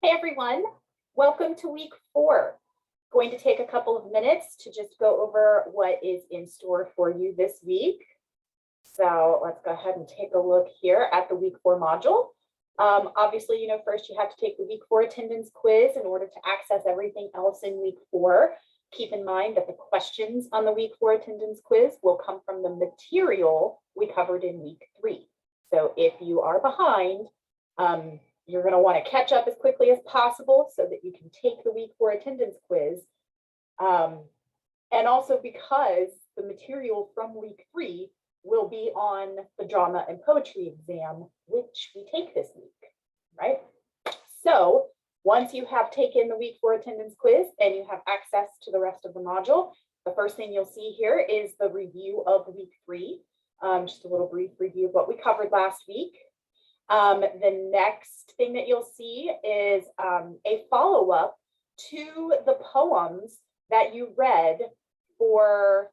Hey everyone, welcome to week 4. Going to take a couple of minutes to just go over what is in store for you this week. So let's go ahead and take a look here at the week 4 module. Obviously, first you have to take the week 4 attendance quiz in order to access everything else in week 4. Keep in mind that the questions on the week 4 attendance quiz will come from the material we covered in week 3. So if you are behind, you're going to want to catch up as quickly as possible so that you can take the week 4 attendance quiz. And also because the material from week 3 will be on the drama and poetry exam, which we take this week, right? So once you have taken the week 4 attendance quiz and you have access to the rest of the module, the first thing you'll see here is the review of week 3, just a little brief review of what we covered last week. The next thing that you'll see is a follow-up to the poems that you read for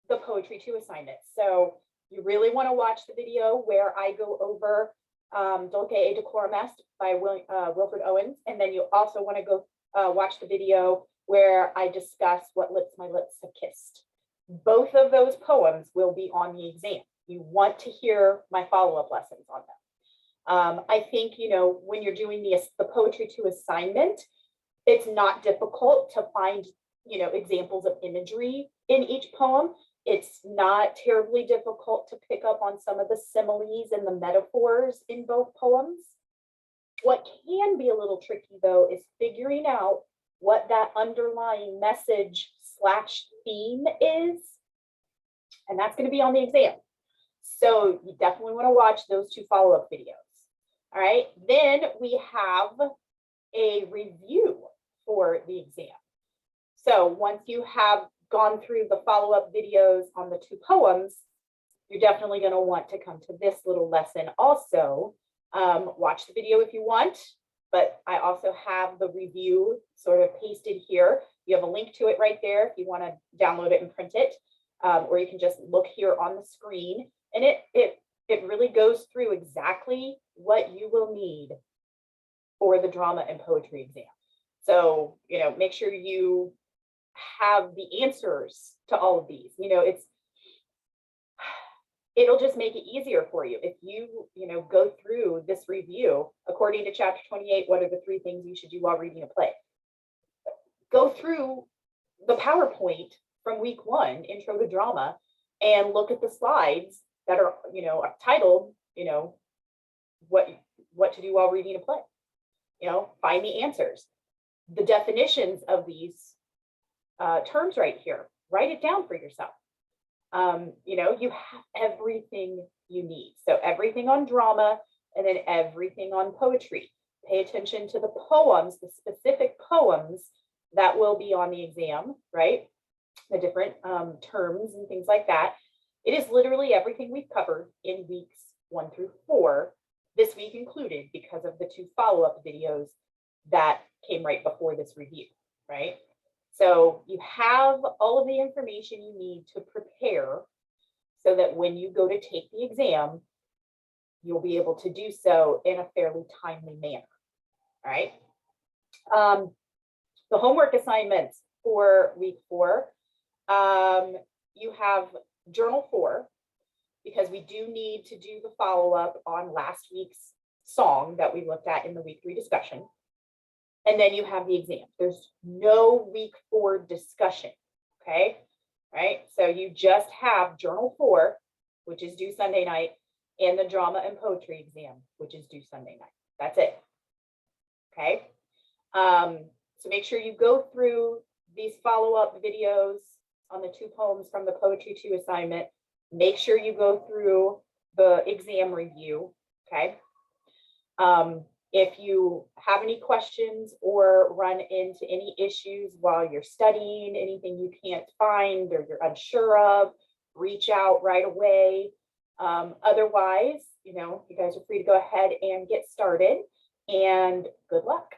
the Poetry 2 assignment. So you really want to watch the video where I go over Dulce e Decorum Est by Wilfred Owens, and then you also want to go watch the video where I discuss What Lips My Lips Have Kissed. Both of those poems will be on the exam. You want to hear my follow-up lessons on them. I think, when you're doing the Poetry 2 assignment, it's not difficult to find, examples of imagery in each poem. It's not terribly difficult to pick up on some of the similes and the metaphors in both poems. What can be a little tricky, though, is figuring out what that underlying message / theme is. And that's going to be on the exam. So you definitely want to watch those 2 follow-up videos. All right, then we have a review for the exam. So once you have gone through the follow-up videos on the 2 poems, you're definitely going to want to come to this little lesson also. Watch the video if you want, but I also have the review sort of pasted here. You have a link to it right there if you want to download it and print it, or you can just look here on the screen. And it really goes through exactly what you will need for the drama and poetry exam. So, make sure you have the answers to all of these. It'll just make it easier for you. If you, go through this review, according to chapter 28, what are the 3 things you should do while reading a play? Go through the PowerPoint from week 1, Intro to Drama, and look at the slides that are, titled, what to do while reading a play. Find the answers. The definitions of these terms right here. Write it down for yourself. You have everything you need. So everything on drama and then everything on poetry. Pay attention to the poems, the specific poems that will be on the exam, right? The different terms and things like that. It is literally everything we've covered in weeks 1 through 4, this week included, because of the 2 follow-up videos that came right before this review, right? So you have all of the information you need to prepare so that when you go to take the exam, you'll be able to do so in a fairly timely manner, all right? The homework assignments for week 4, you have Journal 4, because we do need to do the follow-up on last week's song that we looked at in the week 3 discussion. And then you have the exam. There's no week 4 discussion, okay? Right? So you just have Journal 4, which is due Sunday night, and the drama and poetry exam, which is due Sunday night. That's it, okay? So make sure you go through these follow-up videos on the 2 poems from the Poetry 2 assignment. Make sure you go through the exam review, okay? If you have any questions or run into any issues while you're studying, anything you can't find or you're unsure of, reach out right away. Otherwise, you guys are free to go ahead and get started, and good luck.